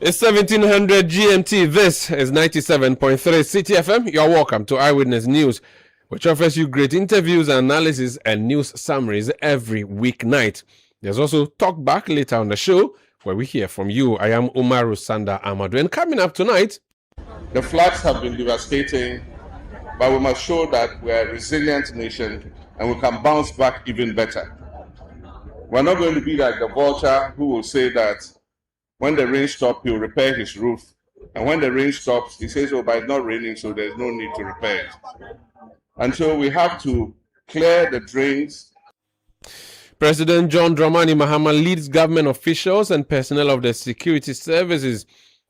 It's 1700 GMT. This is 97.3 Citi FM. You're welcome to Eyewitness News, which offers you great interviews, analysis, and news summaries every weeknight. There's also Talkback later on the show, where we hear from you. I am Umaru Sanda Amadu. And coming up tonight, the floods have been devastating, but we must show that we're a resilient nation and we can bounce back even better. We're not going to be like the vulture who will say that when the rain stops, he'll repair his roof. And when the rain stops, he says, oh, but it's not raining, so there's no need to repair it. And so we have to clear the drains. President John Dramani Mahama leads government officials and personnel of the security services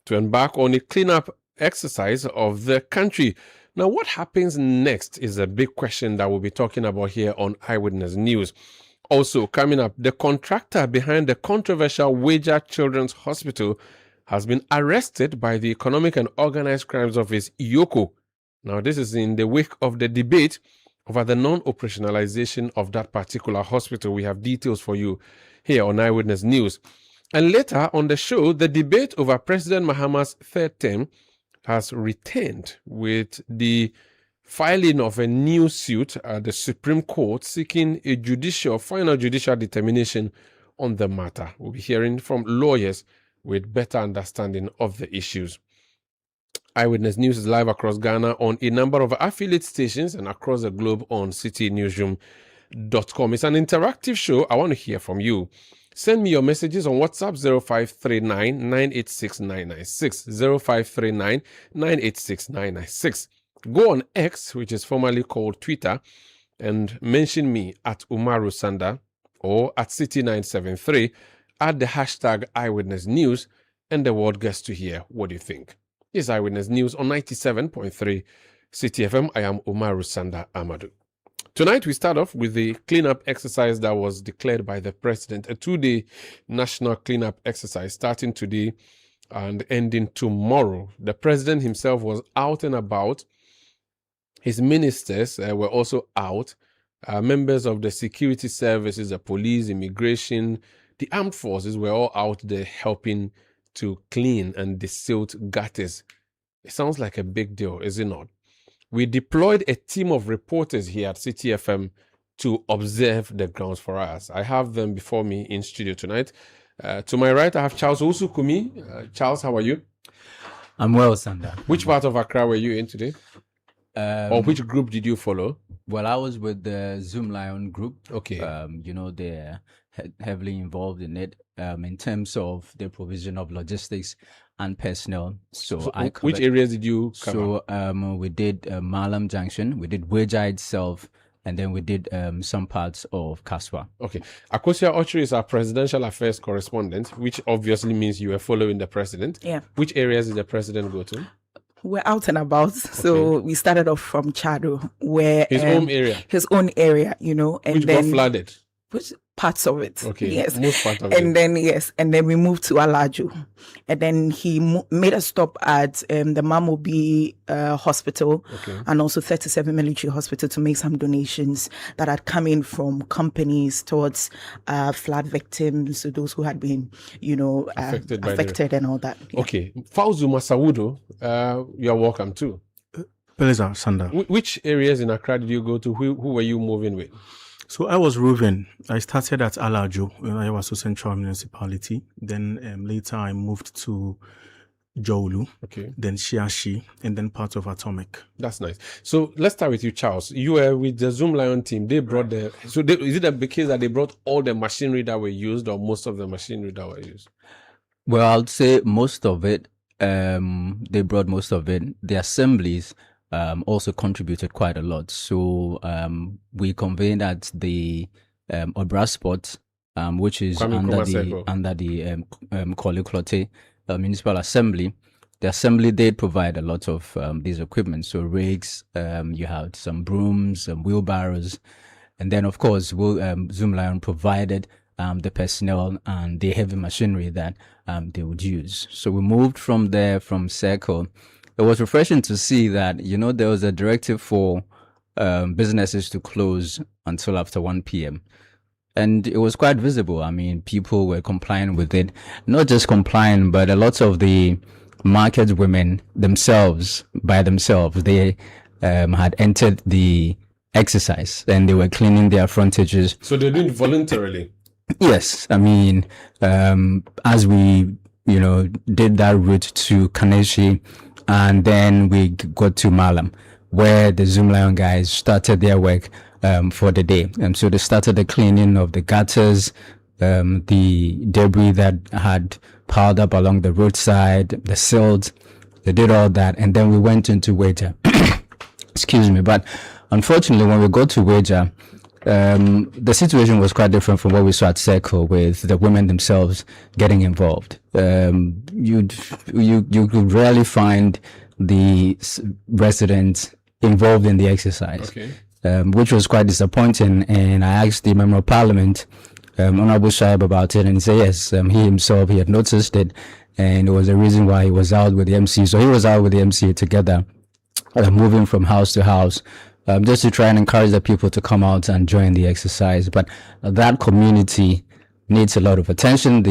to embark on a cleanup exercise of the country. Now, what happens next is a big question that we'll be talking about here on Eyewitness News. Also, coming up, the contractor behind the controversial Wager Children's Hospital has been arrested by the Economic and Organized Crimes Office, EOCO. Now, this is in the wake of the debate over the non-operationalization of that particular hospital. We have details for you here on Eyewitness News. And later on the show, the debate over President Mahama's third term has returned with the filing of a new suit at the Supreme Court seeking a final judicial determination on the matter. We'll be hearing from lawyers with better understanding of the issues. Eyewitness News is live across Ghana on a number of affiliate stations and across the globe on citinewsroom.com. It's an interactive show. I want to hear from you. Send me your messages on WhatsApp 0539 986 996, 0539 986 996. Go on X, which is formerly called Twitter, and mention me at Umaru Sanda or at Citi973, add the hashtag Eyewitness News, and the world gets to hear what you think. It's Eyewitness News on 97.3 Citi FM. I am Umaru Sanda Amadu. Tonight, we start off with the cleanup exercise that was declared by the president, a 2-day national cleanup exercise starting today and ending tomorrow. The president himself was out and about. His ministers were also out. Members of the security services, the police, immigration, the armed forces were all out there helping to clean and desilt gutters. It sounds like a big deal, is it not? We deployed a team of reporters here at Citi FM to observe the grounds for us. I have them before me in studio tonight. To my right, I have Charles Osukumi. Charles, how are you? I'm well, Sanda. Which part of Accra were you in today? Or which group did you follow? Well, I was with the Zoom Lion group. Okay. They're heavily involved in it in terms of the provision of logistics and personnel. So which areas did you cover? So we did Malam Junction, we did Weja itself, and then we did some parts of Kaswa. Okay. Akosia Ochri is our presidential affairs correspondent, which obviously means you were following the president. Yeah. Which areas did the president go to? We're out and about. So we started off from Chado, where his own area. And which then got flooded. Which parts of it? Okay. Yes. Most part of it. And then we moved to Alaju, and then he made a stop at the Mamobi hospital, and also 37 military hospital to make some donations that had come in from companies towards flood victims, so those who had been, affected and all that. Yeah. Okay. Fauzu Masawudo, you're welcome too. Pleasure, Sanda. Which areas in Accra did you go to? Who were you moving with? So I was roving. I started at Alaju, I was a central municipality. Then later I moved to Jolu, then Shiashi, and then part of Atomic. That's nice. So let's start with you, Charles. You were with the Zoom Lion team. They brought is it the case that they brought all the machinery that were used, or most of the machinery that were used? Well, I'd say most of it. They brought most of it. The assemblies also contributed quite a lot. So we convened at the Obra Spot, which is under the Koliklote Municipal Assembly. The assembly did provide a lot of these equipment. So rigs, you had some brooms, wheelbarrows, and then of course Zoom Lion provided the personnel and the heavy machinery that they would use. So we moved from there, from Circle. It was refreshing to see that, there was a directive for businesses to close until after 1 p.m. And it was quite visible. I mean, people were complying with it. Not just complying, but a lot of the market women themselves, by themselves, they had entered the exercise and they were cleaning their frontages. So they're doing it voluntarily? Yes. I mean, as we, did that route to Kaneshi, and then we got to Malam, where the Zoom Lion guys started their work for the day. And so they started the cleaning of the gutters, the debris that had piled up along the roadside, the silt. They did all that. And then we went into Weja. Excuse me. But unfortunately, when we got to Weja, the situation was quite different from what we saw at Circle, with the women themselves getting involved. You could rarely find the residents involved in the exercise, which was quite disappointing. And I asked the Member of Parliament, Honorable Shaib, about it, and he said yes, he himself, he had noticed it, and it was the reason why he was out with the MC. So he was out with the MC together, moving from house to house, just to try and encourage the people to come out and join the exercise. But that community needs a lot of attention.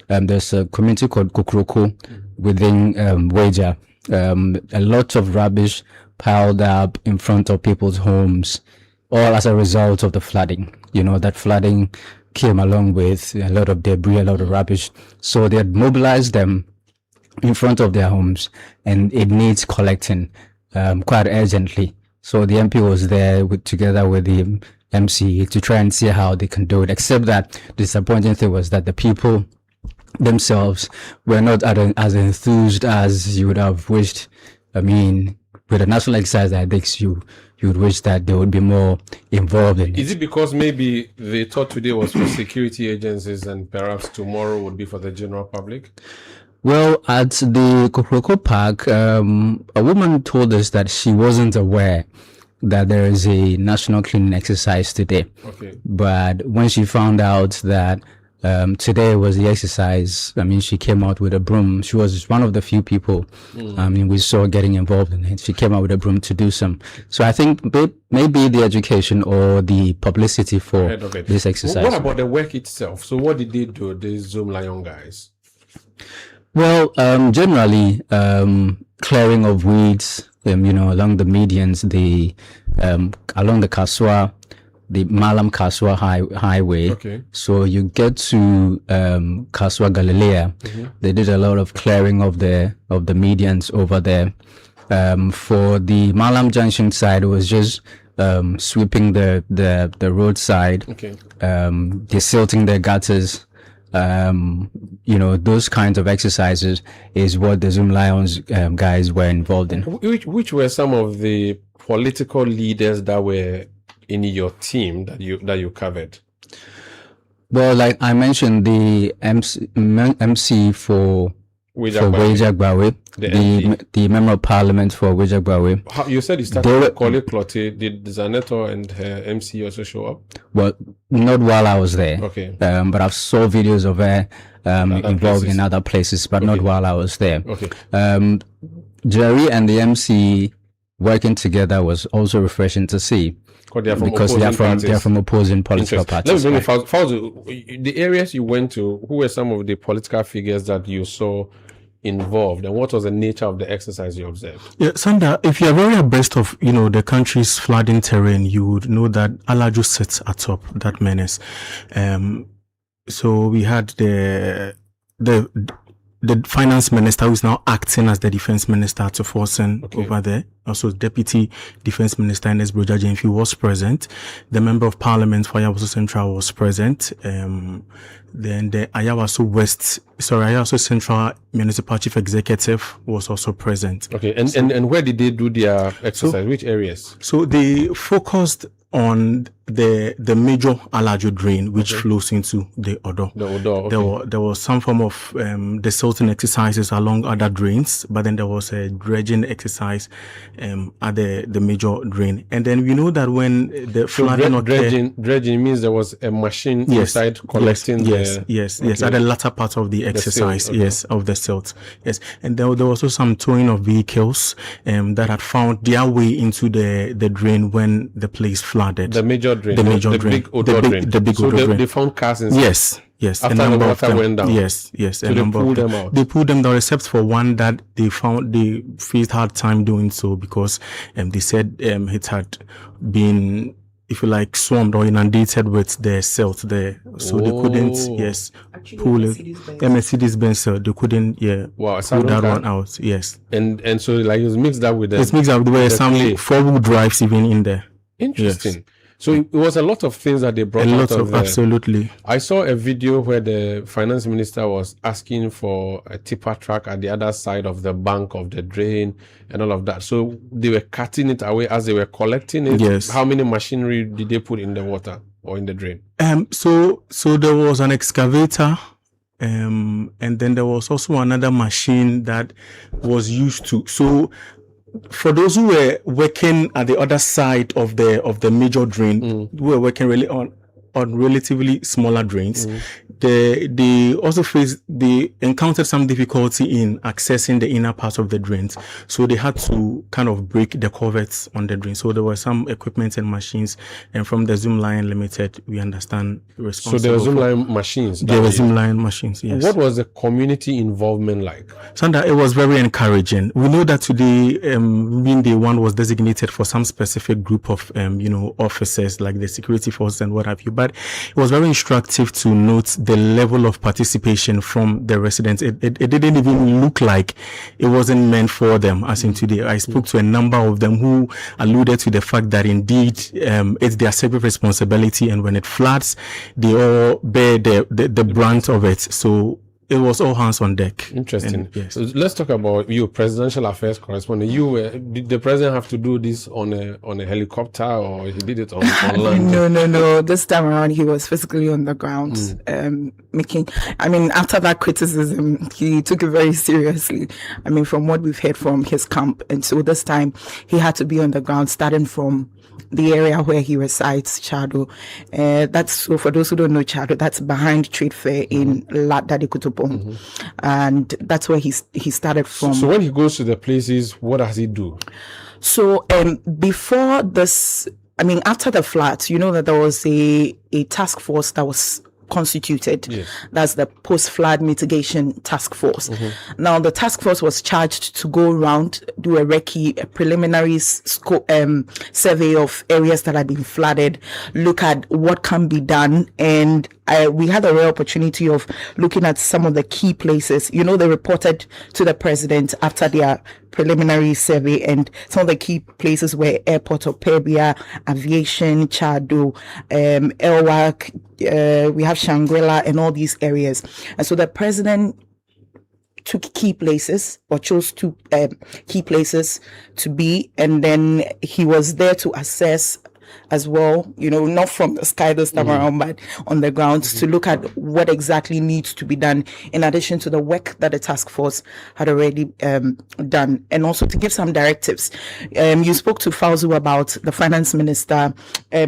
There's a community called Kukroko within Weja. A lot of rubbish piled up in front of people's homes, all as a result of the flooding. That flooding came along with a lot of debris, a lot of rubbish. So they had mobilized them in front of their homes, and it needs collecting quite urgently. So the MP was there together with the MC to try and see how they can do it. Except that the disappointing thing was that the people themselves were not as enthused as you would have wished. I mean, with a national exercise like this, you would wish that they would be more involved in it. Is it because maybe they thought today was for security agencies and perhaps tomorrow would be for the general public? Well, at the Kokroko Park, a woman told us that she wasn't aware that there is a national cleaning exercise today. But when she found out that today was the exercise, I mean, she came out with a broom. She was one of the few people, we saw getting involved in it. She came out with a broom to do some. So I think maybe the education or the publicity for this exercise. What about the work itself? So what did they do, these Zoom Lion guys? Well, generally, clearing of weeds, along the medians, along the Kaswa, the Malam Kaswa highway. So you get to Kaswa Galilea. They did a lot of clearing of the medians over there. For the Malam Junction side, it was just sweeping the roadside, desilting the gutters. Those kinds of exercises is what the Zoom Lions guys were involved in. Which were some of the political leaders that were in your team that you covered? Well, like I mentioned, the MC for Wejagbawe, the Member of Parliament for Wejagbawe. You said you started with Kole Clotte. Did Zaneto and her MC also show up? Well, not while I was there. But I've saw videos of her involved in other places, but not while I was there. Jerry and the MC working together was also refreshing to see. Because they are from opposing political parties. Let me Fauzi, the areas you went to, who were some of the political figures that you saw involved, and what was the nature of the exercise you observed? Yeah, Sanda, if you're very abreast of the country's flooding terrain, you would know that Alaju sits atop that menace. So we had the finance minister, who is now acting as the defense minister to Forsen over there. Also, Deputy Defense Minister Ernest Broja Jemfi was present. The Member of Parliament for Ayawaso Central was present. Then the Ayawaso Central Municipal Chief Executive was also present. And where did they do their exercise? Which areas? So they focused on the major Alaju drain, which flows into the Odo. There was some form of desilting exercises along other drains, but then there was a dredging exercise at the major drain. And then we know that when the flooding dredging means there was a machine inside collecting yes, at the latter part of the exercise, of the silt. Yes. And there was also some towing of vehicles that had found their way into the drain when the place flooded. The major drain, the major the drain, big Odo drain. The big so Odo drain. They found cars inside. Yes. After the water went down. Yes. So they pulled them out. They pulled them down, except for one that they found they faced hard time doing so because they said it had been, if you like, swarmed or inundated with the silt there, so they couldn't pull it. Mercedes-Benz, they couldn't pull that one out. Yes, and so like it's mixed up with them. It's mixed up. There were some 4-wheel drives even in there. Interesting. Yes. So it was a lot of things that they brought out of there. Absolutely. I saw a video where the finance minister was asking for a tipper truck at the other side of the bank of the drain and all of that. So they were cutting it away as they were collecting it. Yes. How many machinery did they put in the water or in the drain? So there was an excavator. And then there was also another machine that was used to. So for those who were working at the other side of the major drain, who were working really on relatively smaller drains, they encountered some difficulty in accessing the inner parts of the drains. So they had to kind of break the coverts on the drain. So there were some equipment and machines, and from the Zoomline Limited, we understand responsible. So there were Zoomline machines. There were Zoomline machines, yes. What was the community involvement like? Sandra, it was very encouraging. We know that today, being Day One was designated for some specific group of, officers like the security forces and what have you. But it was very instructive to note the level of participation from the residents. It didn't even look like it wasn't meant for them. As in today, I spoke to a number of them who alluded to the fact that indeed it's their separate responsibility, and when it floods, they all bear the brunt of it. So it was all hands on deck. Interesting. Yes. So let's talk about you, presidential affairs correspondent. Did the president have to do this on a helicopter, or he did it on land? No. This time around, he was physically on the ground, after that criticism, he took it very seriously. From what we've heard from his camp. And so this time he had to be on the ground, starting from the area where he resides, Chado. That's, so for those who don't know Chado, that's behind Trade Fair in Ladadi Kutupong. And that's where he started from. So when he goes to the places, what does he do? So before this, after the floods, you know that there was a task force that was constituted. Yes. That's the post-flood mitigation task force. Now the task force was charged to go around, do a preliminary survey of areas that had been flooded, look at what can be done, and we had a rare opportunity of looking at some of the key places. They reported to the president after their preliminary survey, and some of the key places were Airport of Perbia, Aviation, Chado, Elwak, we have Shangri-La and all these areas. And so the president took key places, or chose two key places to be, and then he was there to assess as well, not from the sky this time around, but on the ground, to look at what exactly needs to be done, in addition to the work that the task force had already done, and also to give some directives. You spoke to Fauzu about the finance minister,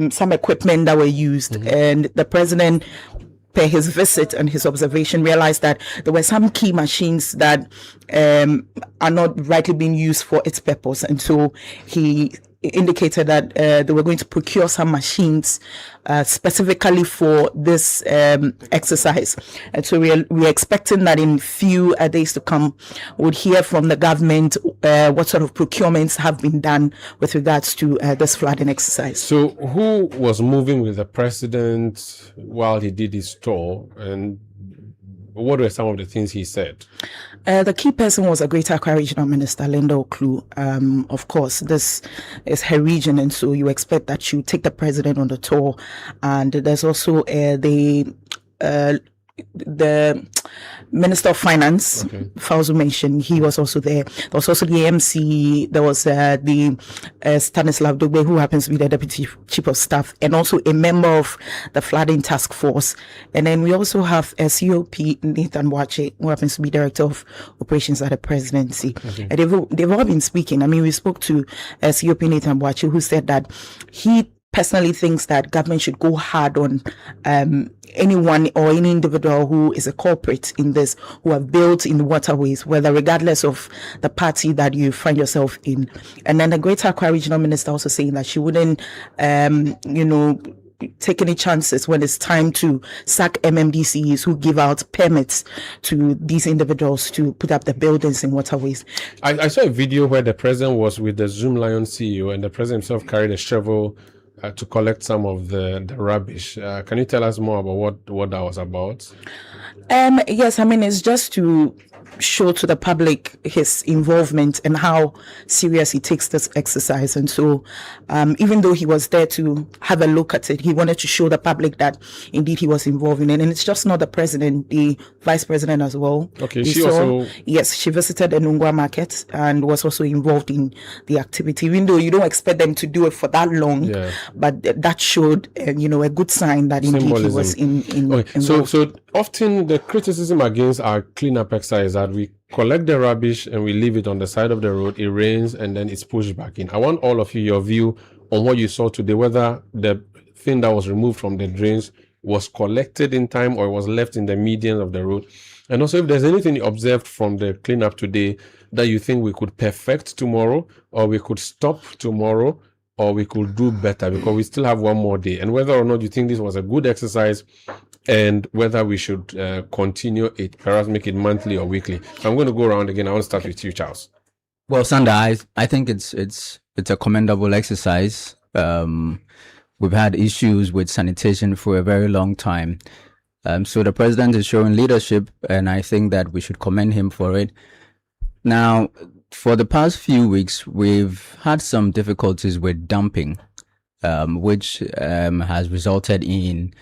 some equipment that were used, and the president, per his visit and his observation, realized that there were some key machines that are not rightly being used for its purpose, and so he indicated that they were going to procure some machines specifically for this exercise. And so we're expecting that in few days to come, we'll hear from the government what sort of procurements have been done with regards to this flooding exercise. So who was moving with the president while he did his tour, and what were some of the things he said? The key person was a Greater Accra Regional Minister, Linda Oklu. Of course, this is her region, and so you expect that she would take the president on the tour. And there's also the Minister of Finance, Fauzu mentioned, he was also there. There was also the MC, there was the Stanislav Dogbe, who happens to be the Deputy Chief of Staff, and also a member of the flooding task force. And then we also have COP Nathan Wache, who happens to be Director of Operations at the Presidency. And they've all been speaking. We spoke to COP Nathan Wache, who said that he personally thinks that government should go hard on anyone or any individual who is a culprit in this, who have built in the waterways, whether regardless of the party that you find yourself in. And then the Greater Accra Regional Minister also saying that she wouldn't, take any chances when it's time to sack MMDCs who give out permits to these individuals to put up the buildings in waterways. I saw a video where the president was with the Zoom Lion CEO, and the president himself carried a shovel to collect some of the rubbish. Can you tell us more about what that was about? Yes, I mean, it's just to show to the public his involvement and how serious he takes this exercise. And so even though he was there to have a look at it, he wanted to show the public that indeed he was involved in it. And it's just not the president, the vice president as well. Okay, yes, she visited the Nungwa market and was also involved in the activity, even though you don't expect them to do it for that long. Yeah. But that showed a good sign that indeed he was in So often the criticism against our cleanup exercise that we collect the rubbish and we leave it on the side of the road, it rains and then it's pushed back in. I want all of you, your view on what you saw today, whether the thing that was removed from the drains was collected in time or was left in the median of the road. And also if there's anything you observed from the cleanup today that you think we could perfect tomorrow, or we could stop tomorrow, or we could do better, because we still have one more day. And whether or not you think this was a good exercise, and whether we should continue it, perhaps make it monthly or weekly. I'm going to go around again. I want to start with you, Charles. Well, Sanda, I think it's a commendable exercise. We've had issues with sanitation for a very long time. So the president is showing leadership, and I think that we should commend him for it. Now, for the past few weeks, we've had some difficulties with dumping, which has resulted in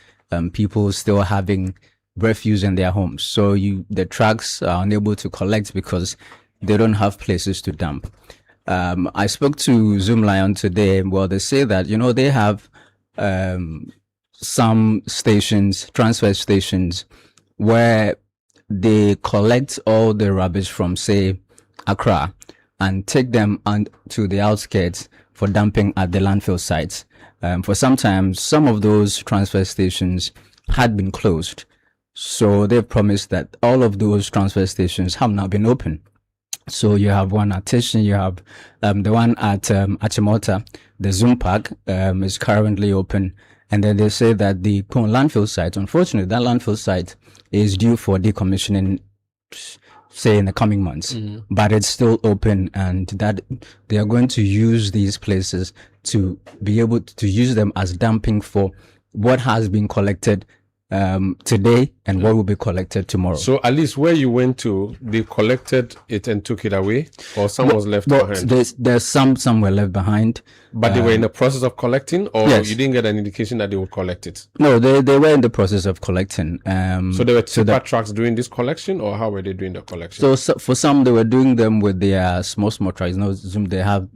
people still having refuse in their homes. So the trucks are unable to collect because they don't have places to dump. I spoke to Zoom Lion today. Well, they say that, they have some stations, transfer stations, where they collect all the rubbish from, say, Accra and take them to the outskirts for dumping at the landfill sites. For sometimes, some of those transfer stations had been closed. So they've promised that all of those transfer stations have now been open. So you have one at Tishin, you have the one at Achimota, the Zoom Park is currently open. And then they say that the landfill site, unfortunately, that landfill site is due for decommissioning, say, in the coming months. Mm-hmm. But it's still open, and that they are going to use these places to be able to use them as dumping for what has been collected today and what will be collected tomorrow. So at least where you went to, they collected it and took it away, or some was left behind? There's some were left behind. But they were in the process of collecting, or yes. You didn't get an indication that they would collect it? No, they were in the process of collecting. So there were tipper trucks doing this collection, or how were they doing the collection? So for some, they were doing them with their small trucks. They have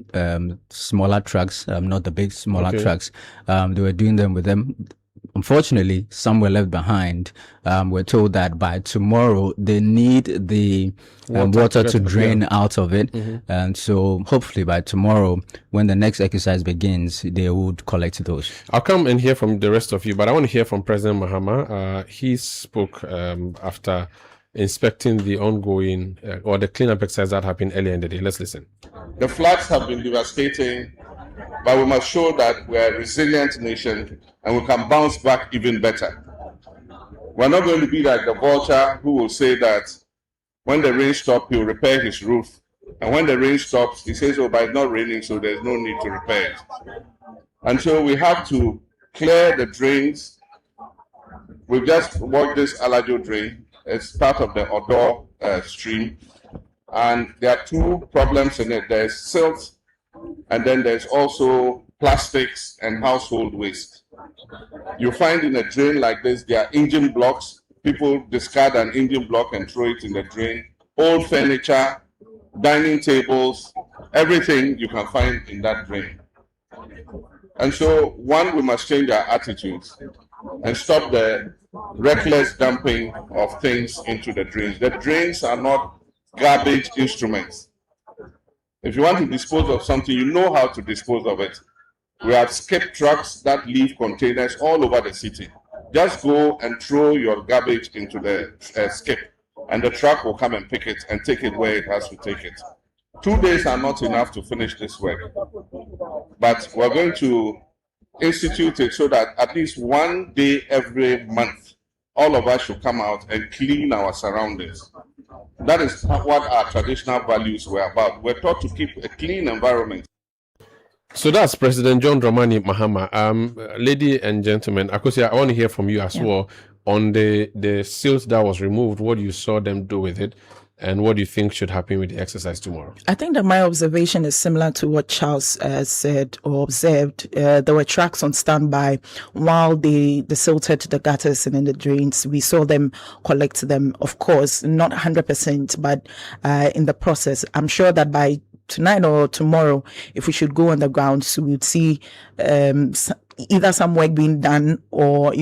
smaller trucks, not the big, smaller trucks. They were doing them with them. Unfortunately, some were left behind. We're told that by tomorrow they need the water to drain out of it. Mm-hmm. And so hopefully by tomorrow, when the next exercise begins, they would collect those. I'll come and hear from the rest of you, but I want to hear from President Mahama. He spoke after inspecting the ongoing or the cleanup exercise that happened earlier in the day. Let's listen. The floods have been devastating, but we must show that we're a resilient nation and we can bounce back even better. We're not going to be like the vulture who will say that when the rain stops, he'll repair his roof. And when the rain stops, he says, oh, but it's not raining, so there's no need to repair it. And so we have to clear the drains. We've just worked this Alajo drain. It's part of the Odo stream. And there are two problems in it. There's silt, and then there's also plastics and household waste. You find in a drain like this, there are engine blocks. People discard an engine block and throw it in the drain. Old furniture, dining tables, everything you can find in that drain. And so, one, we must change our attitudes and stop the reckless dumping of things into the drains. The drains are not garbage instruments. If you want to dispose of something, you know how to dispose of it. We have skip trucks that leave containers all over the city. Just go and throw your garbage into the skip, and the truck will come and pick it and take it where it has to take it. 2 days are not enough to finish this work, but we're going to institute it so that at least one day every month, all of us should come out and clean our surroundings. That is what our traditional values were about. We're taught to keep a clean environment. So that's President John Dramani Mahama. Lady and gentlemen, Akosia, I want to hear from you as well on the seals that was removed, what you saw them do with it, and what do you think should happen with the exercise tomorrow? I think that my observation is similar to what Charles said or observed. There were trucks on standby while they silted the gutters and in the drains. We saw them collect them, of course, not 100%, but in the process. I'm sure that by tonight or tomorrow, if we should go on the ground, so we'd see either some work being done or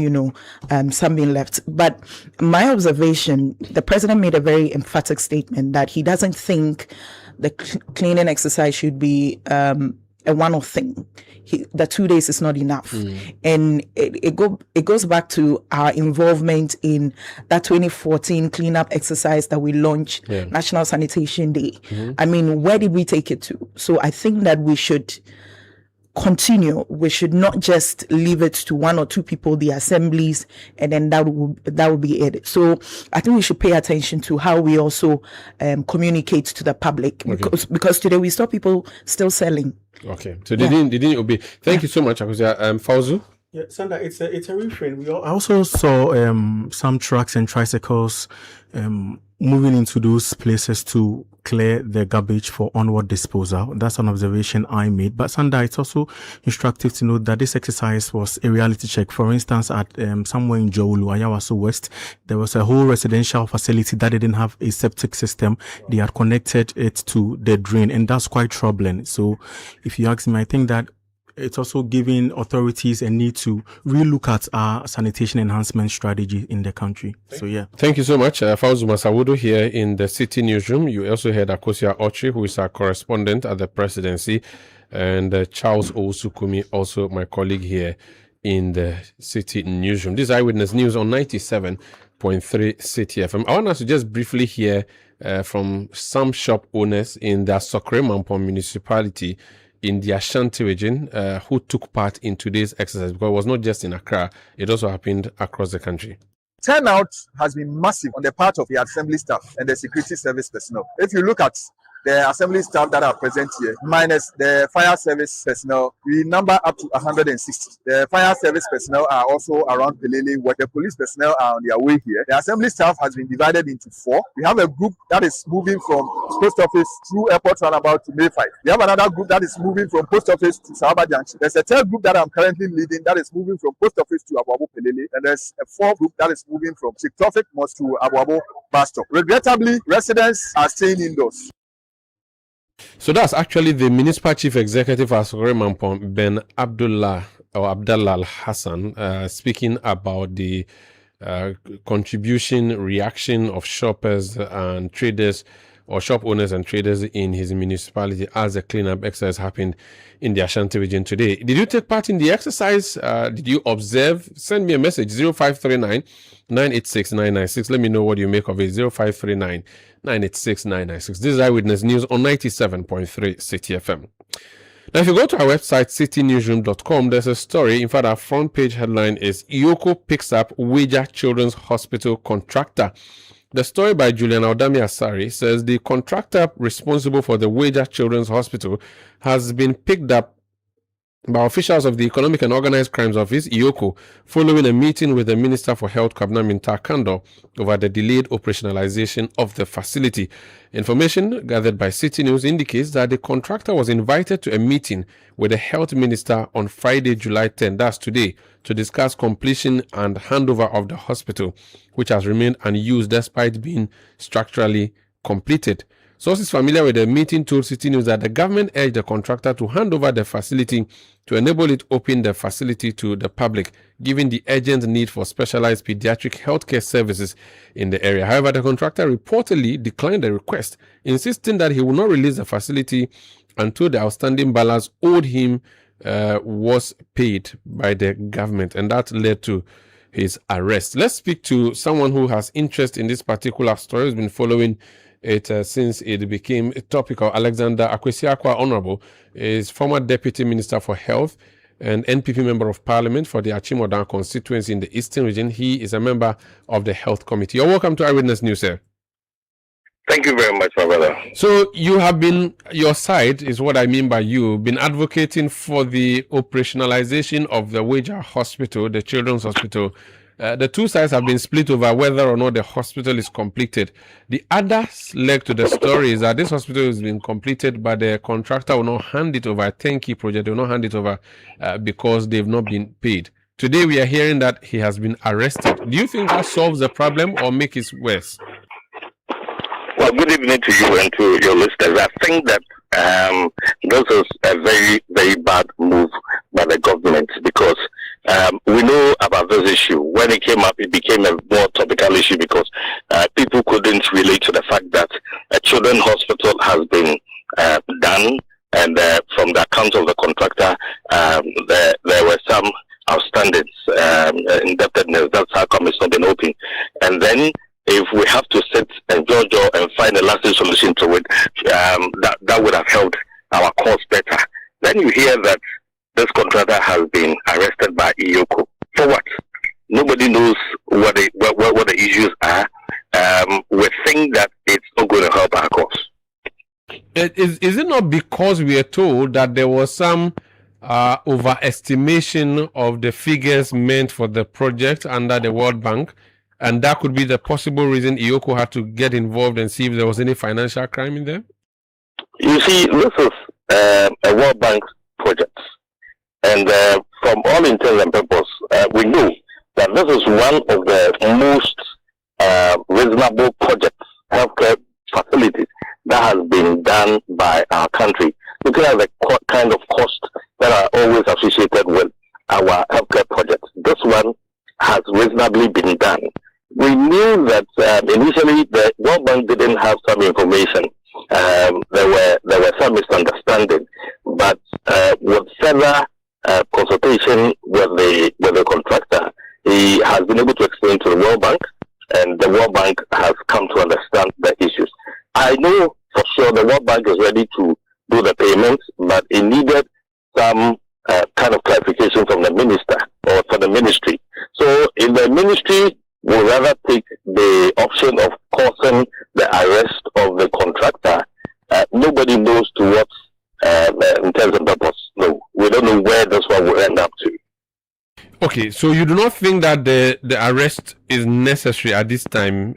some being left. But my observation, the president made a very emphatic statement that he doesn't think the cleaning exercise should be a one-off thing. The 2 days is not enough. And it goes back to our involvement in that 2014 cleanup exercise that we launched, National Sanitation Day. I mean, where did we take it to? So I think that we should continue. We should not just leave it to one or two people, the assemblies, and then that will be it. So I think we should pay attention to how we also communicate to the public, because today we saw people still selling. Okay, so they didn't obey. Thank you so much, Akosia. Fauzu? Yeah, Sandra, it's a refrain. I also saw some trucks and tricycles moving into those places to clear the garbage for onward disposal. That's an observation I made. But Sandra, it's also instructive to note that this exercise was a reality check. For instance, at somewhere in Jowulu, Ayawaso West, there was a whole residential facility that didn't have a septic system. They had connected it to the drain, and that's quite troubling. So if you ask me, I think that it's also giving authorities a need to relook at our sanitation enhancement strategy in the country. Thank you so much. Fauzu Masawudu here in the City Newsroom. You also heard Akosia Ochi, who is our correspondent at the presidency, and Charles Osukumi, also my colleague here in the City Newsroom. This is Eyewitness News on 97.3 Citi FM. I want us to just briefly hear from some shop owners in the Sokre Mampong municipality in the Ashanti region who took part in today's exercise, because it was not just in Accra, it also happened across the country. Turnout has been massive on the part of the assembly staff and the security service personnel. If you look at the assembly staff that are present here, minus the fire service personnel, we number up to 160. The fire service personnel are also around Pelele, where the police personnel are on their way here. The assembly staff has been divided into 4. We have a group that is moving from post office through airport roundabout to May 5. We have another group that is moving from post office to Sahaba Junction. There's a third group that I'm currently leading that is moving from post office to Abuabo Pelele. And there's a 4th group that is moving from Chiktofik Mosque to Abuabo bus stop. Regrettably, residents are staying indoors. So that's actually the Municipal Chief Executive of Sokre Mampong, Ben Abdallah Al-Hassan, speaking about the contribution, reaction of shoppers and traders, or shop owners and traders in his municipality as the cleanup exercise happened in the Ashanti region today. Did you take part in the exercise? Did you observe? Send me a message, 0539 986 996. Let me know what you make of it, 0539 986 996. This is Eyewitness News on 97.3 Citi FM. Now, if you go to our website, citynewsroom.com, there's a story. In fact, our front page headline is Iyoko picks up Weija Children's Hospital contractor. The story by Julian Audami Asari says the contractor responsible for the Weija Children's Hospital has been picked up by officials of the Economic and Organized Crimes Office, Iyoko, following a meeting with the Minister for Health, Kabna Minta-Kando, over the delayed operationalization of the facility. Information gathered by Citi News indicates that the contractor was invited to a meeting with the Health Minister on Friday, July 10, that's today, to discuss completion and handover of the hospital, which has remained unused despite being structurally completed. Sources familiar with the meeting told Citi News that the government urged the contractor to hand over the facility to enable it open the facility to the public, given the urgent need for specialized pediatric healthcare services in the area. However, the contractor reportedly declined the request, insisting that he would not release the facility until the outstanding balance owed him was paid by the government, and that led to his arrest. Let's speak to someone who has interest in this particular story, who's been following it since it became topical. Alexander Akwesiakwa Honorable is former Deputy Minister for Health an NPP Member of Parliament for the Achimota constituency in the Eastern Region. He is a member of the Health Committee. You're welcome to Eyewitness News, sir. Thank you very much, my brother. So you have been, your side is what I mean by you, been advocating for the operationalization of the Weija Hospital, the Children's Hospital. The two sides have been split over whether or not the hospital is completed. The other leg to the story is that this hospital has been completed, but the contractor will not hand it over, a turnkey project, they will not hand it over because they've not been paid. Today we are hearing that he has been arrested. Do you think that solves the problem or make it worse? Well, good evening to you and to your listeners. I think that this is a very, very bad move by the government because we know about this issue. When it came up, it became a more topical issue because people couldn't relate to the fact that a children's hospital has been done, and from the account of the contractor, there were some outstandings, indebtedness. That's how come it's not been open. And then if we have to sit and judge and find a lasting solution to it, that would have helped our cause better. Then you hear that this contractor has been arrested by EOCO. For what? Nobody knows what the issues are. We think that it's not going to help our cause. Is it not because we are told that there was some overestimation of the figures meant for the project under the World Bank? And that could be the possible reason EOCO had to get involved and see if there was any financial crime in there? You see, this is a World Bank project. And from all intents and purposes, we know that this is one of the most reasonable projects, healthcare facilities, that has been done by our country. Looking at the kind of costs that are always associated with our healthcare projects, this one has reasonably been done. We knew that initially the World Bank didn't have some information. There were some misunderstandings, but with further consultation with the contractor, he has been able to explain to the World Bank, and the World Bank has come to understand the issues. I know for sure the World Bank is ready to do the payments, but it needed some kind of clarification from the minister or from the ministry. So in the ministry, we rather take the option of causing the arrest of the contractor. Nobody knows to what in terms of purpose. No, we don't know where this one will end up to. Okay, so you do not think that the arrest is necessary at this time?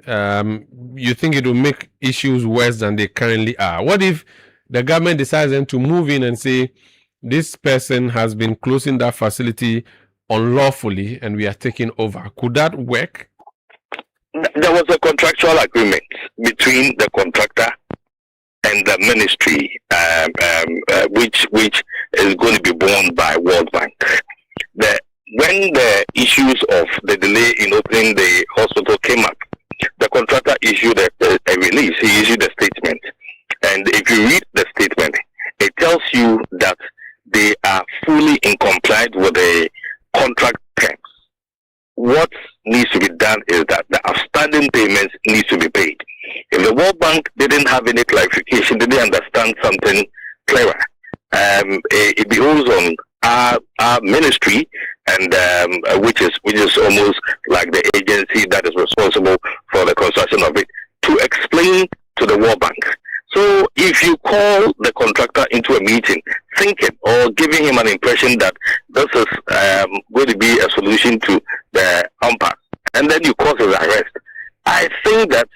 You think it will make issues worse than they currently are? What if the government decides then to move in and say, this person has been closing that facility unlawfully and we are taking over? Could that work? There was a contractual agreement between the contractor and the ministry, which is going to be borne by World Bank. When the issues of the delay in opening the hospital came up, the contractor issued a release. He issued a statement, and if you read the statement, it tells you that they are fully in compliance with the contract terms. What needs to be done is that the outstanding payments need to be paid. If the World Bank didn't have any clarification, didn't understand something clearer, it behoves on our ministry, and which is almost like the agency that is responsible for the construction of it, to explain to the World Bank. So if you call the contractor into a meeting thinking or giving him an impression that this is going to be a solution to the impasse, and then you cause his arrest, I think that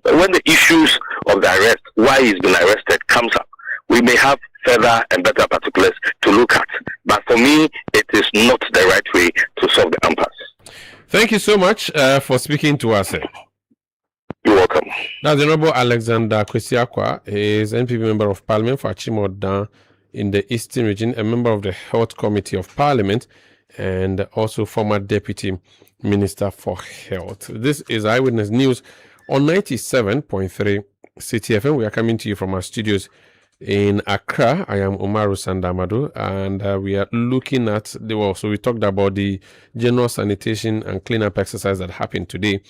when the issues of the arrest, why he's been arrested, comes up, we may have further and better particulars to look at. But for me, it is not the right way to solve the impasse. Thank you so much for speaking to us. You're welcome. Now, the Honorable Alexander Kwesiakwa is NPP Member of Parliament for Achimota in the Eastern Region, a member of the Health Committee of Parliament, and also former Deputy Minister for Health. This is Eyewitness News on 97.3 Citi FM. We are coming to you from our studios in Accra. I am Umaru Sandamadu, and we are looking at so we talked about the general sanitation and cleanup exercise that happened today.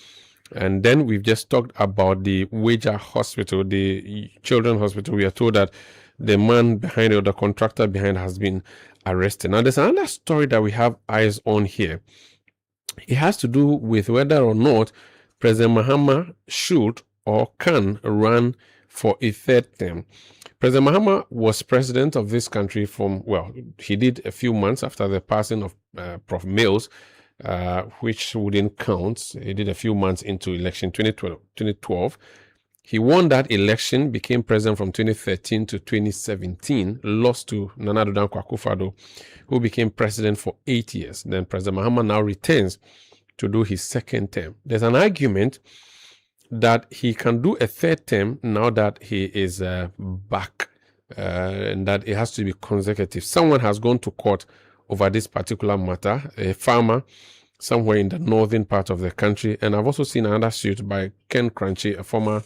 And then we've just talked about the Weija Hospital, the children's hospital. We are told that the man behind it, or the contractor behind, has been arrested. Now, there's another story that we have eyes on here. It has to do with whether or not President Mahama should or can run for a third term. President Mahama was president of this country he did a few months after the passing of Prof. Mills, which wouldn't count. He did a few months into election 2012. He won that election, became president from 2013 to 2017, lost to Nana Addo Dankwa Akufo-Addo, who became president for 8 years. Then President Mahama now returns to do his second term. There's an argument that he can do a third term now that he is back, and that it has to be consecutive. Someone has gone to court over this particular matter, a farmer somewhere in the northern part of the country. And I've also seen another suit by Ken Crunchy, a former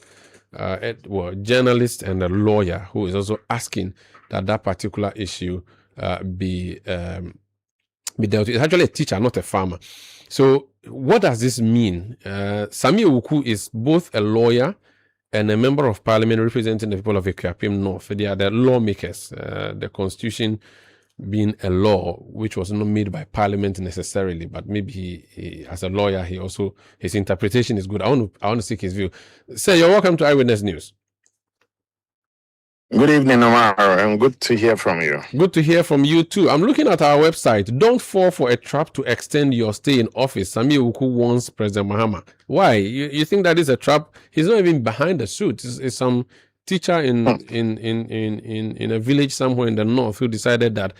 journalist and a lawyer, who is also asking that particular issue be dealt with. It's actually a teacher, not a farmer. So what does this mean? Sami Owuku is both a lawyer and a member of parliament representing the people of Ekuapem North. They are the lawmakers, the constitution being a law which was not made by parliament necessarily, but maybe he as a lawyer, his interpretation is good. I want to seek his view. Sir, you're welcome to Eyewitness News. Good evening, Omar, and good to hear from you. Good to hear from you too. I'm looking at our website. Don't fall for a trap to extend your stay in office. Sami Owuku warns President Mahama. Why? You think that is a trap? He's not even behind the suit. It's some teacher in a village somewhere in the north who decided that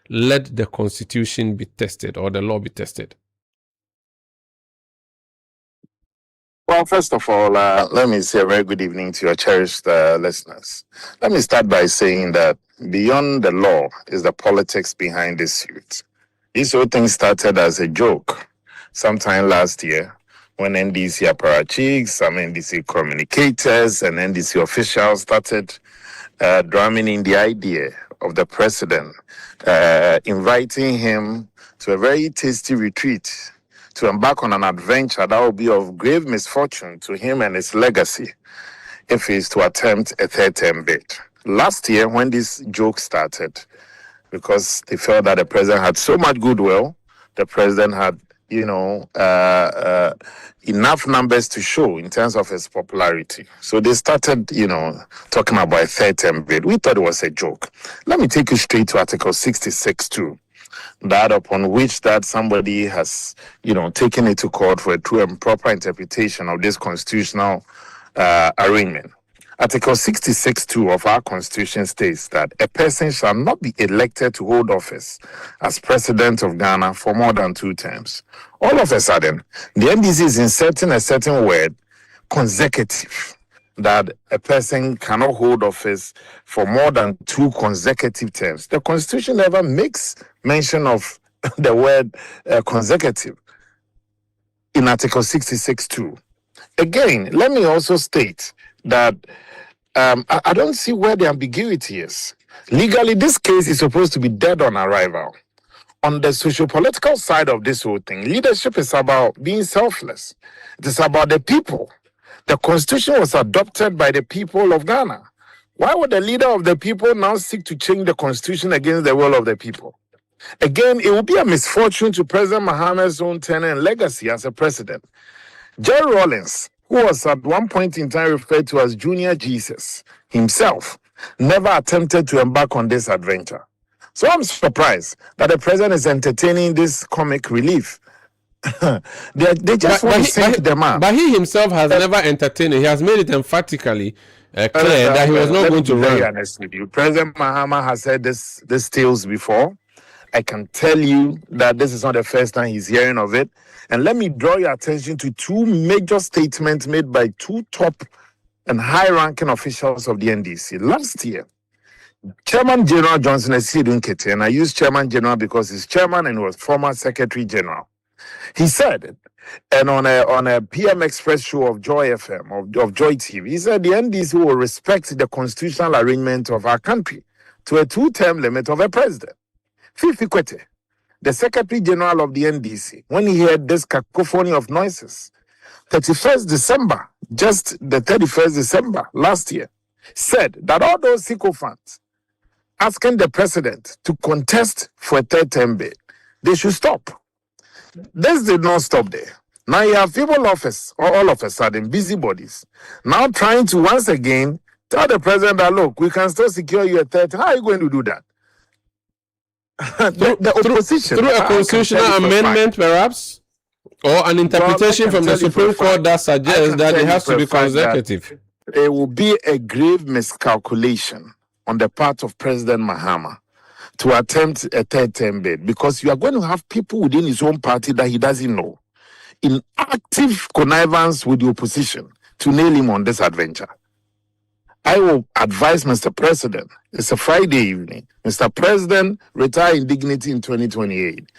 let the constitution be tested or the law be tested. Well, first of all, let me say a very good evening to your cherished listeners. Let me start by saying that beyond the law is the politics behind this suit. This whole thing started as a joke sometime last year when NDC apparatchiks, some NDC communicators and NDC officials started drumming in the idea of the president inviting him to a very tasty retreat to embark on an adventure that will be of grave misfortune to him and his legacy if he is to attempt a third term bid. Last year, when this joke started, because they felt that the president had so much goodwill, the president had, enough numbers to show in terms of his popularity. So they started, talking about a third term bid. We thought it was a joke. Let me take you straight to Article 66(2). That upon which that somebody has, taken it to court for a true and proper interpretation of this constitutional arrangement. Article 66(2) of our constitution states that a person shall not be elected to hold office as president of Ghana for more than 2 terms. All of a sudden, the NDC is inserting a certain word, consecutive, that a person cannot hold office for more than 2 consecutive terms. The Constitution never makes mention of the word consecutive in Article 66(2). Again, let me also state that I don't see where the ambiguity is. Legally, this case is supposed to be dead on arrival. On the socio-political side of this whole thing, leadership is about being selfless. It is about the people. The constitution was adopted by the people of Ghana. Why would the leader of the people now seek to change the constitution against the will of the people? Again, it will be a misfortune to President Mahama's own tenure and legacy as a president. Jerry Rawlings, who was at one point in time referred to as Junior Jesus himself, never attempted to embark on this adventure. So I'm surprised that the president is entertaining this comic relief. they just want to sink the man. But he himself has never entertained it. He has made it emphatically clear that he was not going to run. Be honest with you, President Mahama has said this tales before. I can tell you that this is not the first time he's hearing of it. And let me draw your attention to 2 major statements made by 2 top and high-ranking officials of the NDC. Last year, Chairman General Johnson Esidu, and I use Chairman General because he's chairman and was former Secretary General. He said, and on a PM Express show of Joy FM, of Joy TV, he said the NDC will respect the constitutional arrangement of our country to a 2-term limit of a president. Fifi Kwete, the Secretary General of the NDC, when he heard this cacophony of noises, 31st December, just the 31st December last year, said that all those sycophants asking the president to contest for a third term bid, they should stop. This did not stop there. Now you have people office, or all of a sudden, busybodies, now trying to once again tell the president that, look, we can still secure you a third. How are you going to do that? the opposition. Through a constitutional amendment, perhaps? Or an interpretation from the Supreme Court that suggests that it has to be consecutive. It will be a grave miscalculation on the part of President Mahama to attempt a third term bid, because you are going to have people within his own party that he doesn't know in active connivance with the opposition to nail him on this adventure. I will advise Mr. President, it's a Friday evening, Mr. President, retire in dignity in 2028.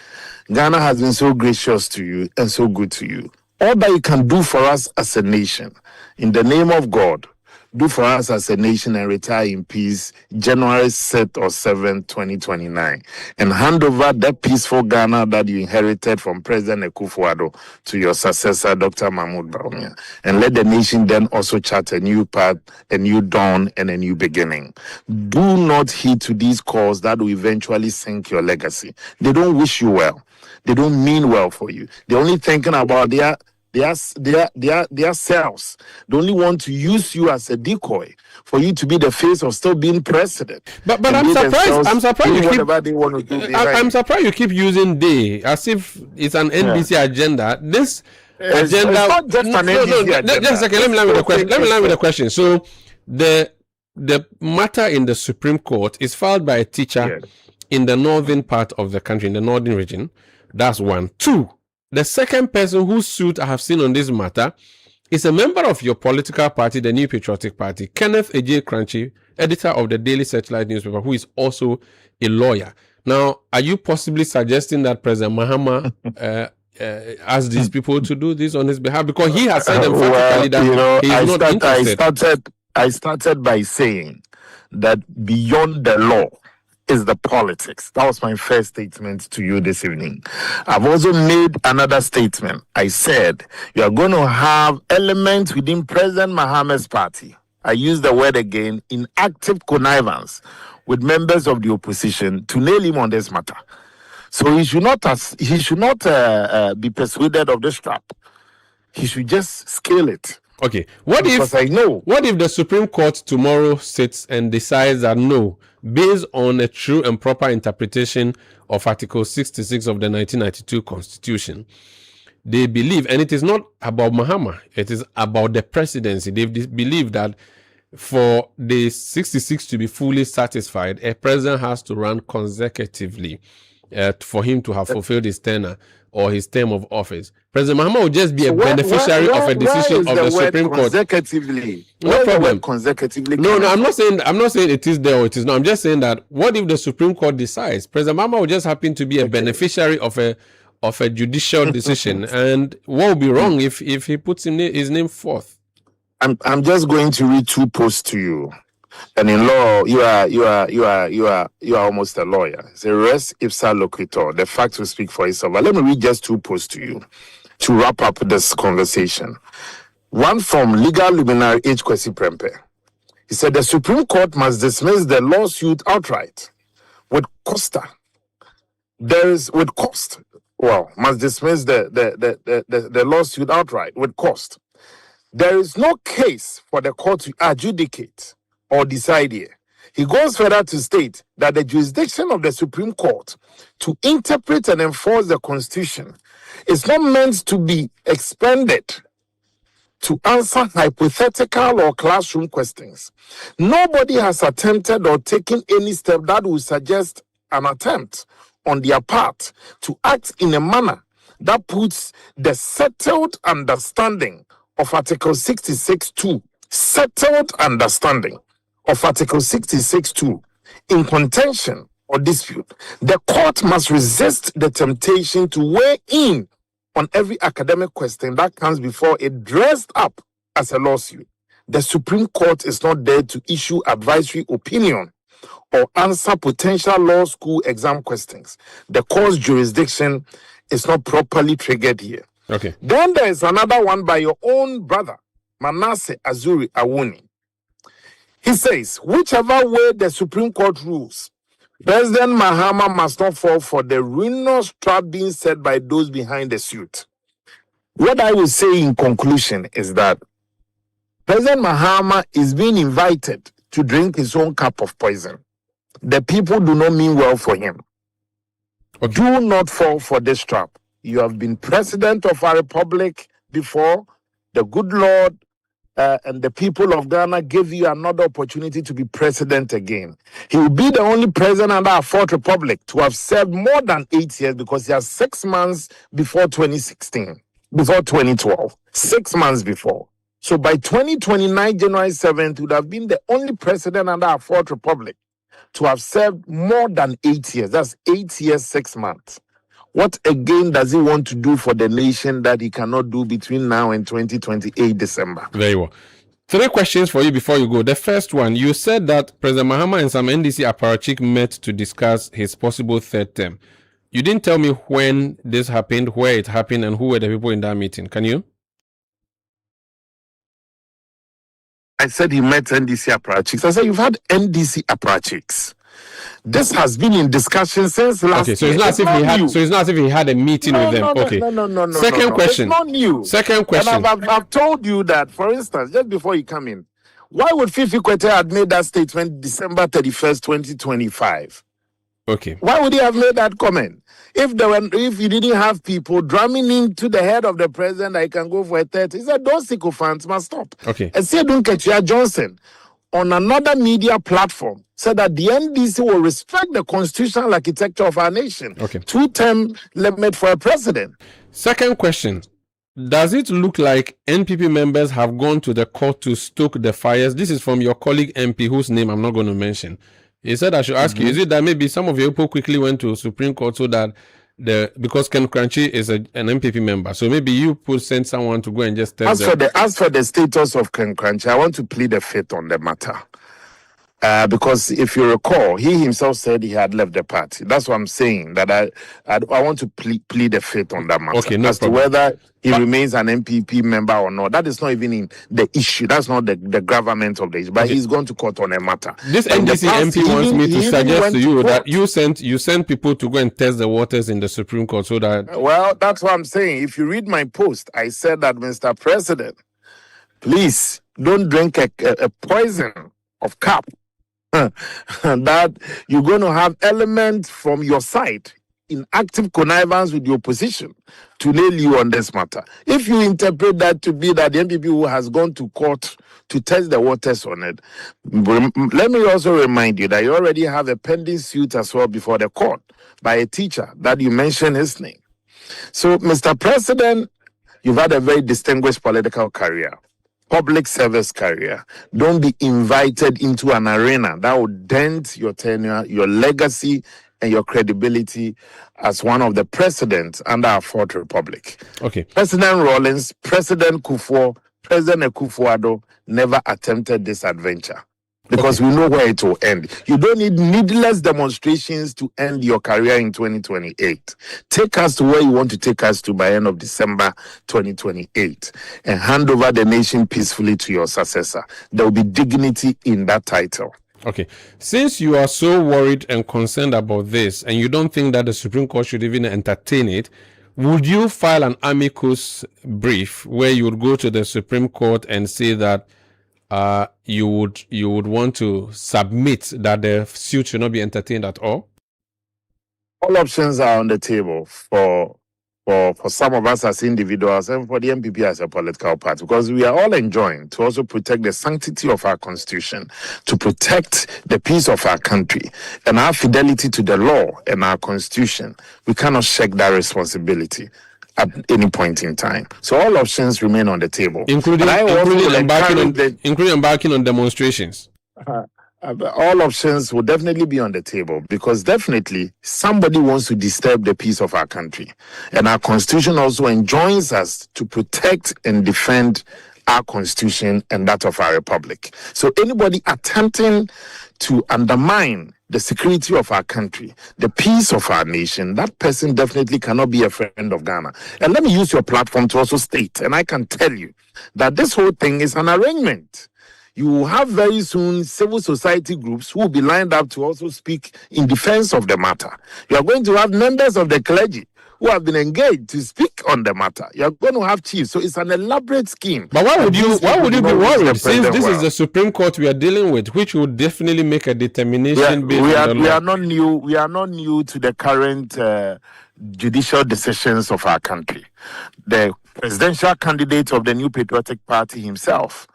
Ghana has been so gracious to you and so good to you. All that you can do for us as a nation, in the name of God, do for us as a nation and retire in peace January 6th or 7th, 2029, and hand over that peaceful Ghana that you inherited from President Akufo-Addo to your successor, Dr. Mahmoud Bawumia, and let the nation then also chart a new path, a new dawn, and a new beginning. Do not heed to these calls that will eventually sink your legacy. They don't wish you well. They don't mean well for you. They're only thinking about their selves. They only want to use you as a decoy for you to be the face of still being president. But I'm surprised. I'm surprised you keep. They want to do, I'm surprised you keep using "they" as if it's an NBC agenda. This agenda. It's not just an NBC agenda. Just a second. Let me land with a question. So the matter in the Supreme Court is filed by a teacher in the northern part of the country, in the northern region. That's one. Two. The second person whose suit I have seen on this matter is a member of your political party, the New Patriotic Party, Kenneth Ejay Crunchy, editor of the Daily Searchlight newspaper, who is also a lawyer. Now, are you possibly suggesting that President Mahama asked these people to do this on his behalf? Because he has said emphatically that he is not interested. I started by saying that beyond the law is the politics. That was my first statement to you this evening. I've also made another statement. I said you are going to have elements within President Mahama's party. I use the word again, in active connivance with members of the opposition to nail him on this matter. So he should not be persuaded of this trap. He should just scale it. Okay. What if the Supreme Court tomorrow sits and decides that no, based on a true and proper interpretation of Article 66 of the 1992 Constitution, they believe, and it is not about Mahama, it is about the presidency. They believe that for the 66 to be fully satisfied, a president has to run consecutively for him to have fulfilled his tenure or his term of office. President Mahama will just be a beneficiary of a decision of the Supreme Court. Consecutively. No problem. Consecutively. No, I'm not saying it is there or it is not. I'm just saying that what if the Supreme Court decides President Mahama will just happen to be a beneficiary of a judicial decision, and what would be wrong if he puts his name forth? I'm just going to read two posts to you. And in law, you are almost a lawyer. It's a res ipsa loquitur. The facts will speak for itself. But let me read just two posts to you to wrap up this conversation. One from legal luminary H. Kwesi Prempeh. He said the Supreme Court must dismiss the lawsuit outright with costa. Must dismiss the lawsuit outright with cost. There is no case for the court to adjudicate or decide here. He goes further to state that the jurisdiction of the Supreme Court to interpret and enforce the Constitution is not meant to be expended to answer hypothetical or classroom questions. Nobody has attempted or taken any step that would suggest an attempt on their part to act in a manner that puts the settled understanding of Article 66(2), settled understanding of Article 66(2) in contention or dispute. The court must resist the temptation to weigh in on every academic question that comes before it dressed up as a lawsuit. The Supreme Court is not there to issue advisory opinion or answer potential law school exam questions. The court's jurisdiction is not properly triggered here. Okay. Then there is another one by your own brother, Manasseh Azuri Awuni. He says, whichever way the Supreme Court rules, President Mahama must not fall for the ruinous trap being set by those behind the suit. What I will say in conclusion is that President Mahama is being invited to drink his own cup of poison. The people do not mean well for him. Okay. Do not fall for this trap. You have been president of our republic before. The good Lord and the people of Ghana gave you another opportunity to be president again. He will be the only president under our fourth republic to have served more than 8 years, because he has 6 months before 2016, before 2012, 6 months before. So by 2029, January 7th, he would have been the only president under our fourth republic to have served more than 8 years. That's 8 years, 6 months. What again does he want to do for the nation that he cannot do between now and 2028 December? Very well. 3 questions for you before you go. The first one, you said that President Mahama and some NDC apparatchik met to discuss his possible third term. You didn't tell me when this happened, where it happened, and who were the people in that meeting. Can you? I said he met NDC apparatchiks. I said you've had NDC apparatchiks. This has been in discussion since last year. So it's not as if he had. So it's not as if he had a meeting with them. No. Second question. It's not new. Second question. And I've told you that, for instance, just before you come in, why would Fifi Kwete have made that statement December 31st, 2025? Okay. Why would he have made that comment? If you didn't have people drumming into the head of the president, I can go for a 30. He said those sycophants must stop. Okay. And Sedun Ketia Johnson, on another media platform, said that the NDC will respect the constitutional architecture of our nation. Okay. 2-term limit for a president. Second question. Does it look like NPP members have gone to the court to stoke the fires? This is from your colleague MP, whose name I'm not going to mention. He said I should ask you, is it that maybe some of your people quickly went to Supreme Court so that because Ken Kranchi is an MPP member, so maybe you could send someone to go and just tell them. As for the status of Ken Kranchi, I want to plead the fifth on the matter. Because if you recall, he himself said he had left the party. That's what I'm saying, that I want to plead the fifth on that matter. Okay, no as problem. to whether he remains an MPP member or not. That is not even in the issue. That's not the government of the issue. But he's gone to court on a matter. This NDC MP wants me to suggest to you that you send people to go and test the waters in the Supreme Court so that... Well, that's what I'm saying. If you read my post, I said that, Mr. President, please don't drink a poison of cup. That you're going to have elements from your side in active connivance with the opposition to nail you on this matter. If you interpret that to be that the MPP who has gone to court to test the waters on it, let me also remind you that you already have a pending suit as well before the court by a teacher that you mentioned his name. So, Mr. President, you've had a very distinguished political career. Public service career. Don't be invited into an arena that would dent your tenure, your legacy, and your credibility as one of the presidents under our fourth republic. Okay. President Rawlings, President Kufuor, President Akufo-Addo never attempted this adventure. Because we know where it will end. You don't need needless demonstrations to end your career in 2028. Take us to where you want to take us to by end of December 2028 and hand over the nation peacefully to your successor. There will be dignity in that title. Okay. Since you are so worried and concerned about this and you don't think that the Supreme Court should even entertain it, would you file an amicus brief where you would go to the Supreme Court and say that you would want to submit that the suit should not be entertained at all? All options are on the table for some of us as individuals and for the MPP as a political party, because we are all enjoined to also protect the sanctity of our constitution, to protect the peace of our country and our fidelity to the law and our constitution. We cannot shirk that responsibility at any point in time. So all options remain on the table, including embarking on demonstrations. All options will definitely be on the table, because definitely somebody wants to disturb the peace of our country, and our constitution also enjoins us to protect and defend our constitution and that of our republic. So anybody attempting to undermine the security of our country, the peace of our nation, that person definitely cannot be a friend of Ghana. And let me use your platform to also state, and I can tell you that this whole thing is an arrangement. you will have very soon civil society groups who will be lined up to also speak in defense of the matter. You are going to have members of the clergy who have been engaged to speak on the matter. You are going to have chiefs. So it's an elaborate scheme. But why would you be worried, since this is the Supreme Court we are dealing with, which will definitely make a determination based on the law? We are not new to the current judicial decisions of our country. The presidential candidate of the New Patriotic Party himself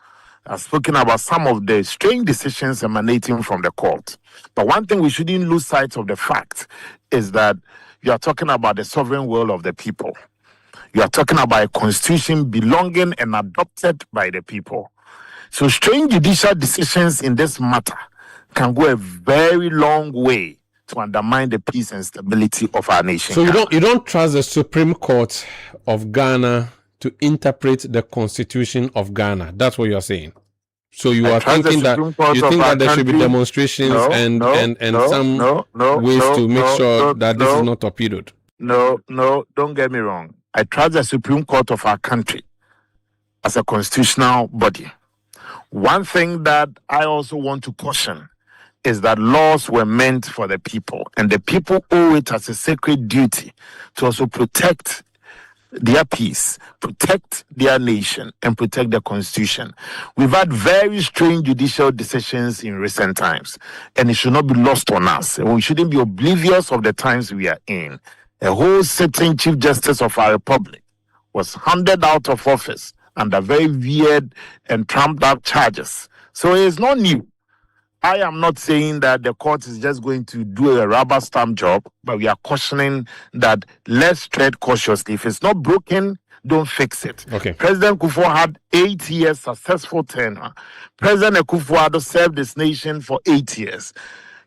has spoken about some of the strange decisions emanating from the court. But one thing we shouldn't lose sight of the fact is that you are talking about the sovereign will of the people. You are talking about a constitution belonging and adopted by the people. So strange judicial decisions in this matter can go a very long way to undermine the peace and stability of our nation. So you don't trust the Supreme Court of Ghana to interpret the Constitution of Ghana. That's what you are saying. So you are thinking that there should be demonstrations and some ways to make sure that this is not torpedoed. No, don't get me wrong. I trust the Supreme Court of our country as a constitutional body. One thing that I also want to caution is that laws were meant for the people, and the people owe it as a sacred duty to also protect their peace, protect their nation, and protect the constitution. We've had very strange judicial decisions in recent times, and it should not be lost on us. We shouldn't be oblivious of the times we are in. A whole sitting Chief Justice of our Republic was handed out of office under very weird and trumped up charges. So it's not new. I am not saying that the court is just going to do a rubber stamp job, but we are cautioning that let's tread cautiously. If it's not broken, don't fix it. Okay. President Kufuor had 8 years successful tenure. President Akufo-Addo served this nation for 8 years.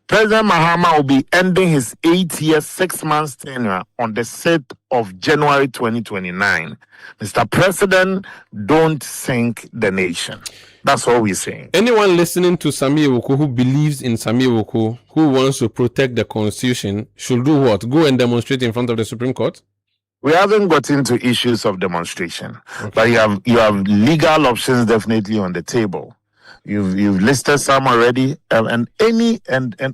President Mahama will be ending his 8 years, 6 months tenure on the 6th of January 2029. Mr. President, don't sink the nation. That's all we're saying. Anyone listening to Sami Awuku who believes in Sami Awuku, who wants to protect the Constitution, should do what? Go and demonstrate in front of the Supreme Court? We haven't got into issues of demonstration, but you have legal options definitely on the table. You've listed some already, and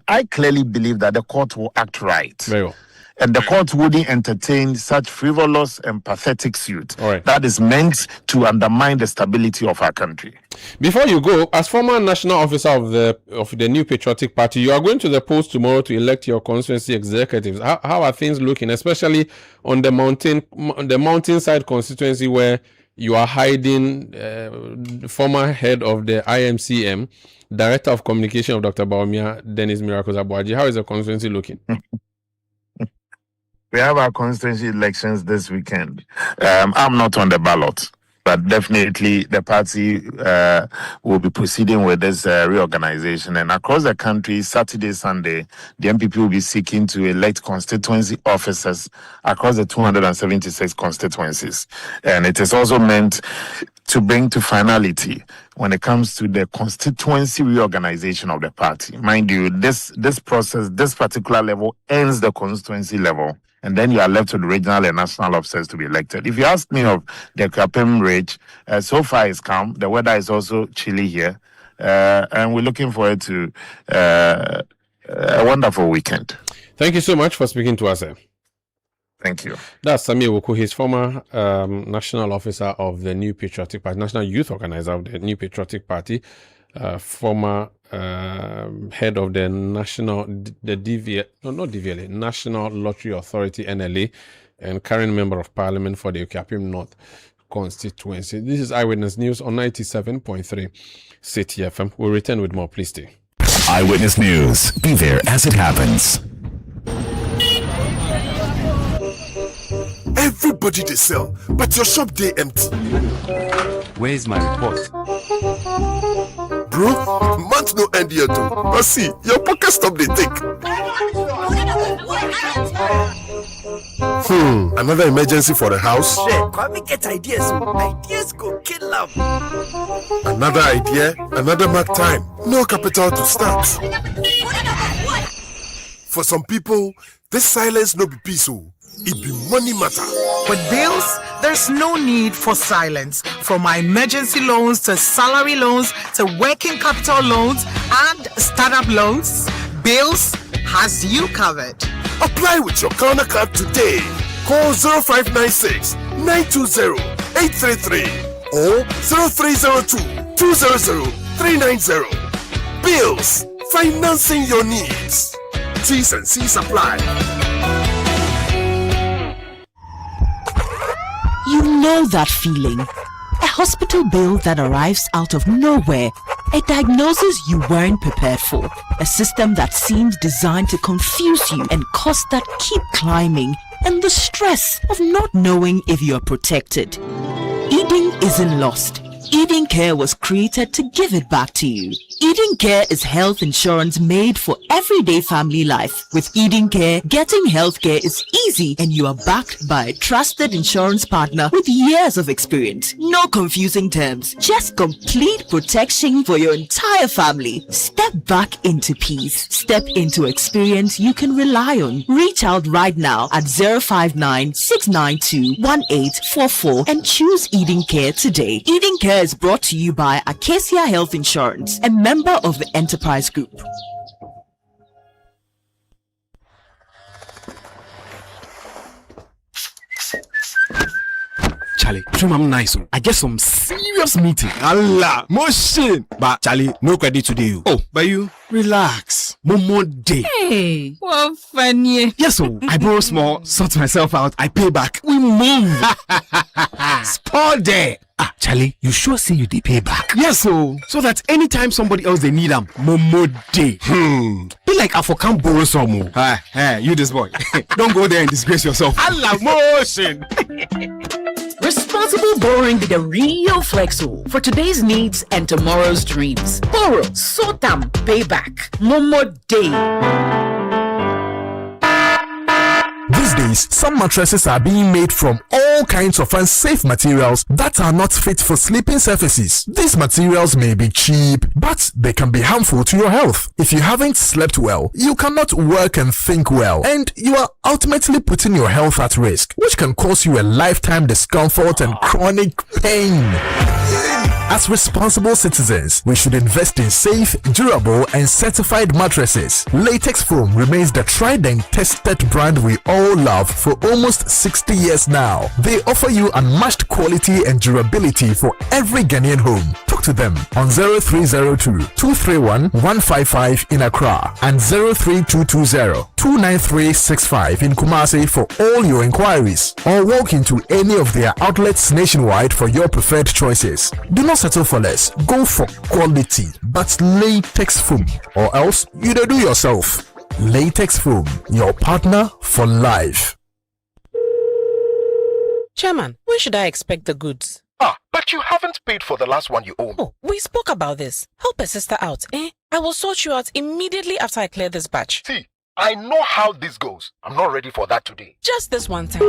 I clearly believe that the court will act right. Very well. And the court wouldn't entertain such frivolous and pathetic suit that is meant to undermine the stability of our country. Before you go, as former national officer of the New Patriotic Party, you are going to the polls tomorrow to elect your constituency executives. How are things looking, especially on the mountainside constituency where you are hiding former head of the IMCM, Director of Communication of Dr. Baumia, Dennis Miracles Abuaji? How is the constituency looking? We have our constituency elections this weekend. I'm not on the ballot, but definitely the party will be proceeding with this reorganization. And across the country, Saturday, Sunday, the MPP will be seeking to elect constituency officers across the 276 constituencies. And it is also meant to bring to finality when it comes to the constituency reorganization of the party. Mind you, this process, this particular level ends the constituency level, and then you are left with regional and national officers to be elected. If you ask me of the Kapim Ridge, so far it's calm. The weather is also chilly here, and we're looking forward to a wonderful weekend. Thank you so much for speaking to us, sir. Thank you. That's Sami Awuku. He's former national officer of the New Patriotic Party, national youth organizer of the New Patriotic Party, former head of the National Lottery Authority, NLA, and current member of Parliament for the Okapim North constituency. This is Eyewitness News on 97.3 Citi FM. We'll return with more. Please stay. Eyewitness News. Be there as it happens. Everybody they sell, but your shop they empty. Where's my report? Bro, month no end yet too. But see, your pocket stop they take. Another emergency for the house? Come get ideas. Ideas go kill them. Another idea, another mark time. No capital to start. For some people, this silence no be peaceful. it be money matter. With bills, there's no need for silence. From my emergency loans to salary loans to working capital loans and startup loans, Bills has you covered. Apply with your Ghana card today. Call 0596 920 833 or 0302 200 390. Bills, financing your needs. T's and C's apply. You know that feeling. A hospital bill that arrives out of nowhere. A diagnosis you weren't prepared for. A system that seems designed to confuse you and costs that keep climbing. And the stress of not knowing if you are protected. Eden isn't lost. Eden Care was created to give it back to you. Eden Care is health insurance made for everyday family life. With Eden Care, getting health care is easy and you are backed by a trusted insurance partner with years of experience. No confusing terms, just complete protection for your entire family. Step back into peace. Step into experience you can rely on. Reach out right now at 059-692-1844 and choose Eden Care today. Eden Care is brought to you by Acacia Health Insurance, a member of the Enterprise Group. Charlie, I'm nice. I get some serious meeting. Allah, motion. But Charlie, no credit today. Oh, but you relax. More day. Hey, what funny. Yes, so I borrow small, sort myself out. I pay back. We move. Spot there. Ah, Charlie, you sure say you pay back? Yes, so that anytime somebody else they need them, more day. Be like I can't borrow some more. Hey, you this boy. Don't go there and disgrace yourself. Allah, motion. Responsible borrowing be the real flexo for today's needs and tomorrow's dreams. Borrow, sort them, pay back. Momo day. These days, some mattresses are being made from all kinds of unsafe materials that are not fit for sleeping surfaces. These materials may be cheap, but they can be harmful to your health. If you haven't slept well, you cannot work and think well, and you are ultimately putting your health at risk, which can cause you a lifetime discomfort and chronic pain. As responsible citizens, we should invest in safe, durable, and certified mattresses. Latex Foam remains the tried and tested brand we all love for almost 60 years now. They offer you unmatched quality and durability for every Ghanaian home. Talk to them on 0302-231-155 in Accra and 03220-29365 in Kumasi for all your inquiries, or walk into any of their outlets nationwide for your preferred choices. Do not settle for less. Go for quality, but Latex Foam, or else you do yourself. Latex Foam, your partner for life. Chairman, when should I expect the goods? But you haven't paid for the last one you owe. Oh, we spoke about this. Help a sister out, eh? I will sort you out immediately after I clear this batch. See, I know how this goes. I'm not ready for that today. Just this one time.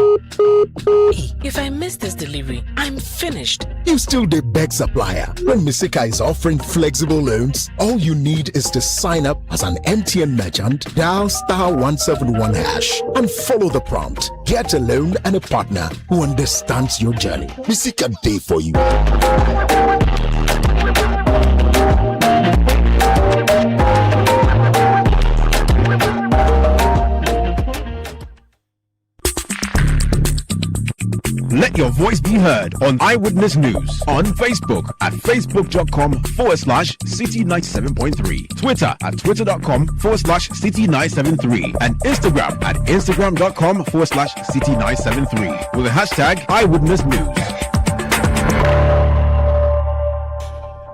If I miss this delivery, I'm finished. You still the beg supplier. When Misika is offering flexible loans, all you need is to sign up as an MTN merchant, dial *171# and follow the prompt. Get a loan and a partner who understands your journey. Misika Day for you. Let your voice be heard on Eyewitness News on Facebook at facebook.com/Citi97.3, Twitter at twitter.com/Citi973, and Instagram at instagram.com/Citi973 with the hashtag Eyewitness News.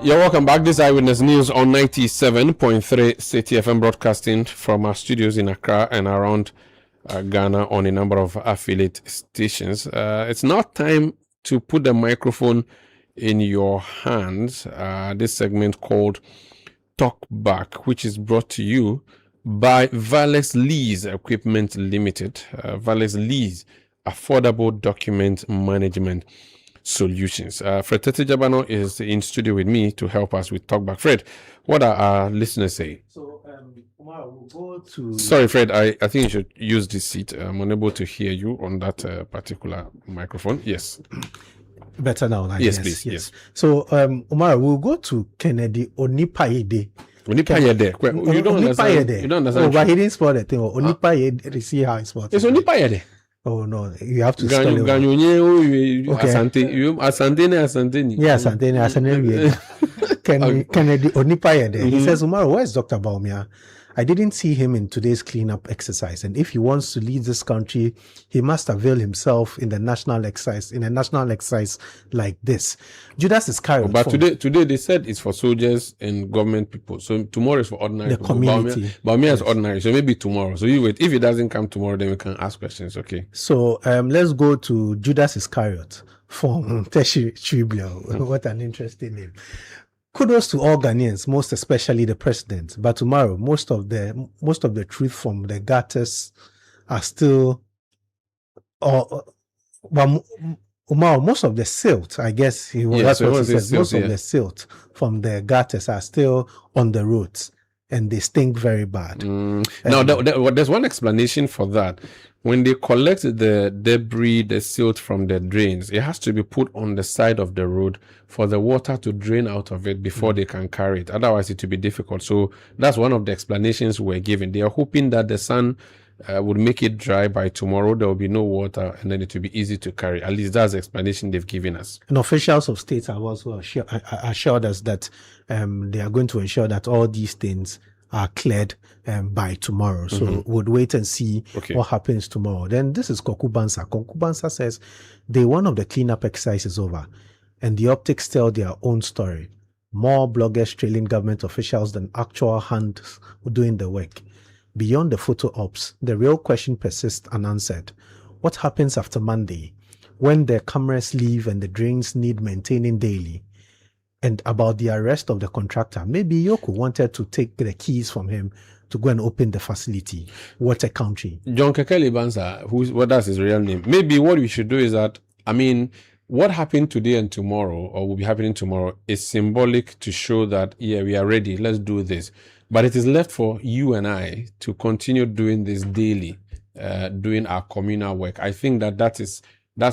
You're welcome back. This is Eyewitness News on 97.3 Citi FM, broadcasting from our studios in Accra and around Ghana on a number of affiliate stations. It's now time to put the microphone in your hands. This segment called Talkback, which is brought to you by Valex Lease Equipment Limited. Valex Lease, affordable document management. solutions. Fred Tetejabano is in studio with me to help us with Talkback. Fred, what are our listeners saying? So, Umar, we'll go to... Sorry, Fred, I think you should use this seat. I'm unable to hear you on that particular microphone. Yes. Better now. Yes, please. Yes. So, Umar, we'll go to Kennedy Onipayede. Onipayede. You don't understand. You don't understand. Oh, but he didn't spell the thing. Onipayede. See how it's spelled. It's Onipayede. Oh no, you have to spell it. Asante. Yeah, Asante. Kennedy Onipayede. He says, Umar, where's Dr. Baumia? I didn't see him in today's cleanup exercise, and if he wants to lead this country, he must avail himself in a national exercise like this. Judas Iscariot. But today they said it's for soldiers and government people. So tomorrow is for ordinary people. Community. Baumia is ordinary, so maybe tomorrow. So you wait. If it doesn't come tomorrow, then we can ask questions. Okay. So let's go to Judas Iscariot from Tribune. What an interesting name. Kudos to all Ghanaians, most especially the president. But tomorrow, most of the truth from the gutters are still, most of the silt, I guess that's what he says. Most of the silt from the gutters are still on the roads, and they stink very bad. Now, there's one explanation for that. When they collect the debris, the silt from the drains, it has to be put on the side of the road for the water to drain out of it before they can carry it. Otherwise, it will be difficult. So that's one of the explanations we're given. They are hoping that the sun would make it dry by tomorrow. There will be no water, and then it will be easy to carry. At least that's the explanation they've given us. And officials of states have also assured us that they are going to ensure that all these things are cleared by tomorrow. So we'll wait and see what happens tomorrow. Then this is Kokubansa. Kokubansa says day one of the cleanup exercise is over, and the optics tell their own story. More bloggers trailing government officials than actual hands doing the work. Beyond the photo ops, the real question persists unanswered. What happens after Monday, when the cameras leave and the drains need maintaining daily? And about the arrest of the contractor, maybe Yoko wanted to take the keys from him to go and open the facility. What a country. John Kekeli Bansa, that's his real name. Maybe what we should do is that, what happened today and tomorrow, or will be happening tomorrow, is symbolic to show that, we are ready, let's do this. But it is left for you and I to continue doing this daily, doing our communal work. I think that's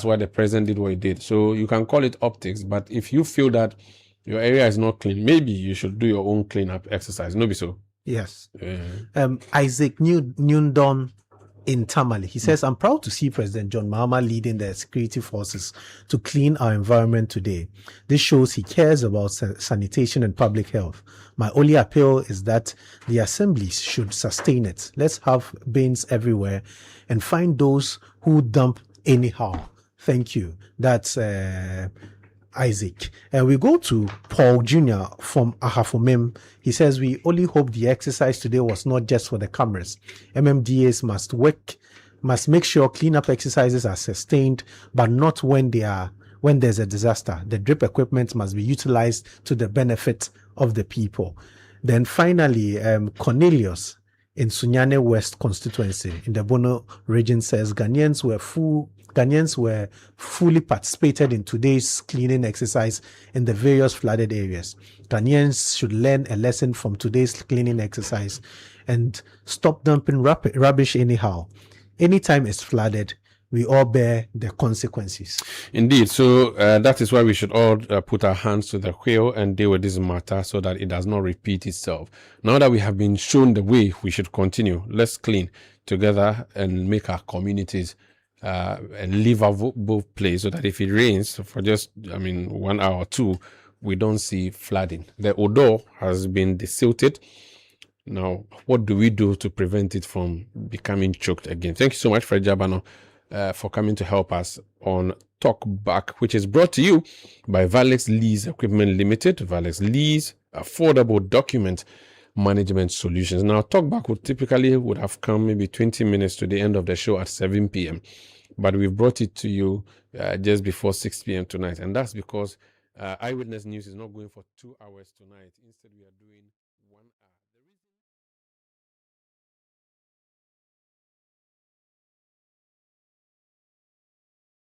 why the president did what he did. So you can call it optics, but if you feel that your area is not clean, maybe you should do your own cleanup exercise. No, be so. Yes. Isaac Newdon in Tamale. He says, I'm proud to see President John Mahama leading the security forces to clean our environment today. This shows he cares about sanitation and public health. My only appeal is that the assemblies should sustain it. Let's have bins everywhere and find those who dump anyhow. Thank you. That's Isaac. And we go to Paul Jr. from Ahafomem. He says, we only hope the exercise today was not just for the cameras. MMDAs must make sure cleanup exercises are sustained, but not when there's a disaster. The drip equipment must be utilized to the benefit of the people. Then finally, Cornelius in Sunyane West constituency in the Bono region says Ghanaians were fully participated in today's cleaning exercise in the various flooded areas. Ghanaians should learn a lesson from today's cleaning exercise and stop dumping rubbish anyhow. Anytime it's flooded, we all bear the consequences. Indeed. So that is why we should all put our hands to the wheel and deal with this matter so that it does not repeat itself. Now that we have been shown the way we should continue, let's clean together and make our communities a livable place so that if it rains for just 1 hour or two, we don't see flooding. The odor has been desilted. Now, what do we do to prevent it from becoming choked again? Thank you so much, Fred Jabano, for coming to help us on Talkback, which is brought to you by Valex Lease Equipment Limited. Valex Lease, affordable document management solutions. Now, Talkback would have come maybe 20 minutes to the end of the show at 7 p.m. But we've brought it to you just before 6 p.m. tonight. And that's because Eyewitness News is not going for 2 hours tonight. Instead, we are doing 1 hour.